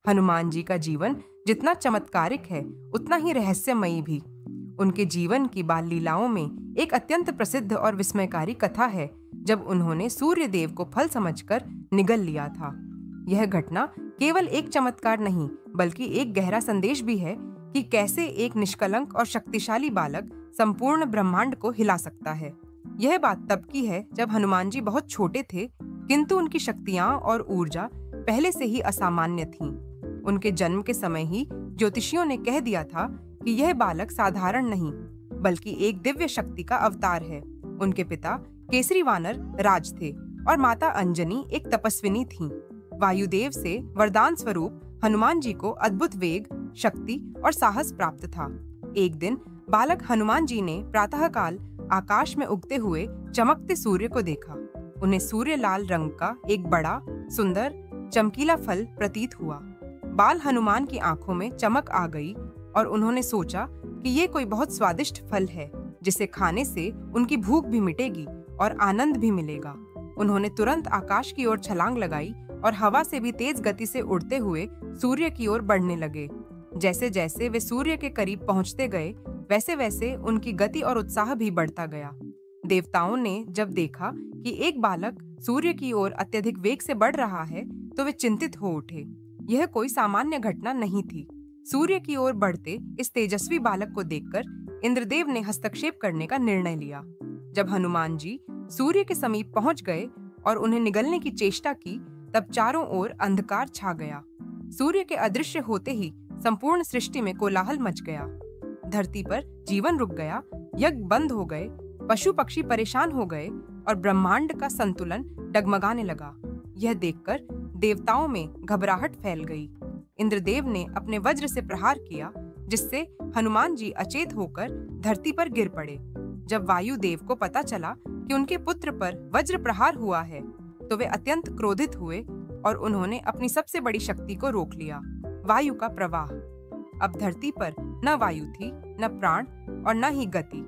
हनुमान जी का जीवन जितना चमत्कारिक है उतना ही रहस्यमयी भी। उनके जीवन की बाल लीलाओं में एक अत्यंत प्रसिद्ध और विस्मयकारी कथा है, जब उन्होंने सूर्य देव को फल समझकर निगल लिया था। यह घटना केवल एक चमत्कार नहीं बल्कि एक गहरा संदेश भी है कि कैसे एक निष्कलंक और शक्तिशाली बालक संपूर्ण ब्रह्मांड को हिला सकता है। यह बात तब की है जब हनुमान जी बहुत छोटे थे, किंतु उनकी शक्तियां और ऊर्जा पहले से ही असामान्य थीं। उनके जन्म के समय ही ज्योतिषियों ने कह दिया था कि यह बालक साधारण नहीं बल्कि एक दिव्य शक्ति का अवतार है। उनके पिता केसरी वानर राज थे और माता अंजनी एक तपस्विनी थीं। वायुदेव से वरदान स्वरूप हनुमान जी को अद्भुत वेग, शक्ति और साहस प्राप्त था। एक दिन बालक हनुमान जी ने प्रातःकाल आकाश में उगते हुए चमकते सूर्य को देखा। उन्हें सूर्य लाल रंग का एक बड़ा, सुंदर, चमकीला फल प्रतीत हुआ। बाल हनुमान की आंखों में चमक आ गई और उन्होंने सोचा कि ये कोई बहुत स्वादिष्ट फल है, जिसे खाने से उनकी भूख भी मिटेगी और आनंद भी मिलेगा। उन्होंने तुरंत आकाश की ओर छलांग लगाई और हवा से भी तेज गति से उड़ते हुए सूर्य की ओर बढ़ने लगे। जैसे जैसे वे सूर्य के करीब पहुंचते गए, वैसे वैसे उनकी गति और उत्साह भी बढ़ता गया। देवताओं ने जब देखा कि एक बालक सूर्य की ओर अत्यधिक वेग से बढ़ रहा है, तो वे चिंतित हो उठे। यह कोई सामान्य घटना नहीं थी। सूर्य की ओर बढ़ते इस तेजस्वी बालक को देखकर इंद्रदेव ने हस्तक्षेप करने का निर्णय लिया। जब हनुमान जी सूर्य के समीप पहुंच गए और उन्हें निगलने की चेष्टा की, तब चारों ओर अंधकार छा गया। सूर्य के अदृश्य होते ही संपूर्ण सृष्टि में कोलाहल मच गया। धरती पर जीवन रुक गया, यज्ञ बंद हो गए, पशु पक्षी परेशान हो गए और ब्रह्मांड का संतुलन डगमगाने लगा। यह देखकर देवताओं में घबराहट फैल गई। इंद्रदेव ने अपने वज्र से प्रहार किया, जिससे हनुमान जी अचेत होकर धरती पर गिर पड़े। जब वायुदेव को पता चला कि उनके पुत्र पर वज्र प्रहार हुआ है, तो वे अत्यंत क्रोधित हुए और उन्होंने अपनी सबसे बड़ी शक्ति को रोक लिया, वायु का प्रवाह। अब धरती पर न वायु थी, न प्राण और न ही गति।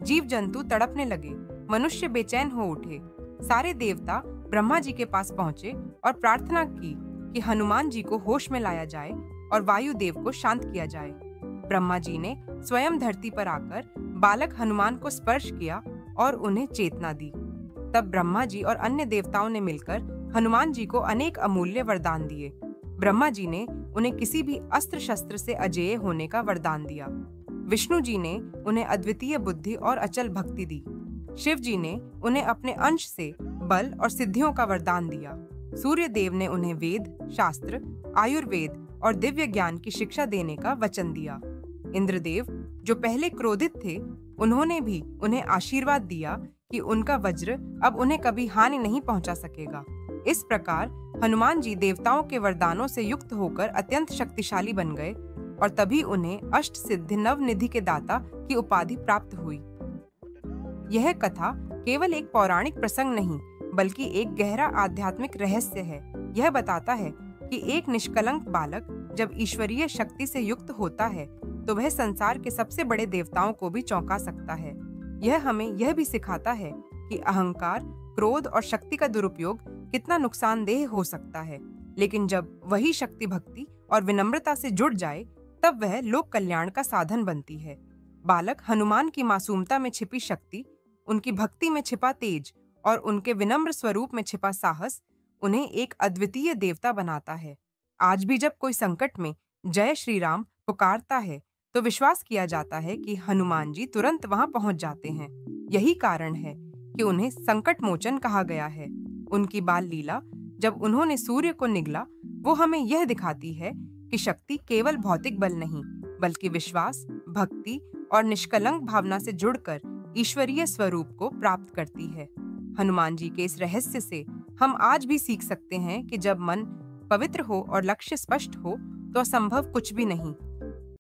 जीव जंतु तड़पने लगे, मनुष्य बेचैन हो उठे। सारे देवता ब्रह्मा जी के पास पहुंचे और प्रार्थना की कि हनुमान जी को होश में लाया जाए और वायुदेव को शांत किया जाए। ब्रह्मा जी ने स्वयं धरती पर आकर बालक हनुमान को स्पर्श किया और उन्हें चेतना दी। तब ब्रह्मा जी और अन्य देवताओं ने मिलकर हनुमान जी को अनेक अमूल्य वरदान दिए। ब्रह्मा जी ने उन्हें किसी भी अस्त्र शस्त्र से अजेय होने का वरदान दिया। विष्णु जी ने उन्हें अद्वितीय बुद्धि और अचल भक्ति दी। शिव जी ने उन्हें अपने अंश से बल और सिद्धियों का वरदान दिया। सूर्य देव ने उन्हें वेद, शास्त्र, आयुर्वेद और दिव्य ज्ञान की शिक्षा देने का वचन दिया। इंद्रदेव, जो पहले क्रोधित थे, उन्होंने भी उन्हें आशीर्वाद दिया कि उनका वज्र अब उन्हें कभी हानि नहीं पहुंचा सकेगा। इस प्रकार हनुमान जी देवताओं के वरदानों से युक्त होकर अत्यंत शक्तिशाली बन गए और तभी उन्हें अष्ट सिद्धि नवनिधि के दाता की उपाधि प्राप्त हुई। यह कथा केवल एक पौराणिक प्रसंग नहीं बल्कि एक गहरा आध्यात्मिक रहस्य है। यह बताता है कि एक निष्कलंक बालक जब ईश्वरीय शक्ति से युक्त होता है, तो वह संसार के सबसे बड़े देवताओं को भी चौंका सकता है। यह हमें यह भी सिखाता है कि अहंकार, क्रोध और शक्ति का दुरुपयोग कितना नुकसानदेह हो सकता है, लेकिन जब वही शक्ति भक्ति और विनम्रता से जुड़ जाए, तब वह लोक कल्याण का साधन बनती है। बालक हनुमान की मासूमता में छिपी शक्ति, उनकी भक्ति में छिपा तेज और उनके विनम्र स्वरूप में छिपा साहस उन्हें एक अद्वितीय देवता बनाता है। आज भी जब कोई संकट में जय श्री राम पुकारता है, तो विश्वास किया जाता है कि हनुमान जी तुरंत वहां पहुंच जाते हैं। यही कारण है कि उन्हें संकट मोचन कहा गया है। उनकी बाल लीला, जब उन्होंने सूर्य को निगला, वो हमें यह दिखाती है कि शक्ति केवल भौतिक बल नहीं बल्कि विश्वास, भक्ति और निष्कलंक भावना से जुड़कर ईश्वरीय स्वरूप को प्राप्त करती है। हनुमान जी के इस रहस्य से हम आज भी सीख सकते हैं कि जब मन पवित्र हो और लक्ष्य स्पष्ट हो, तो असंभव कुछ भी नहीं।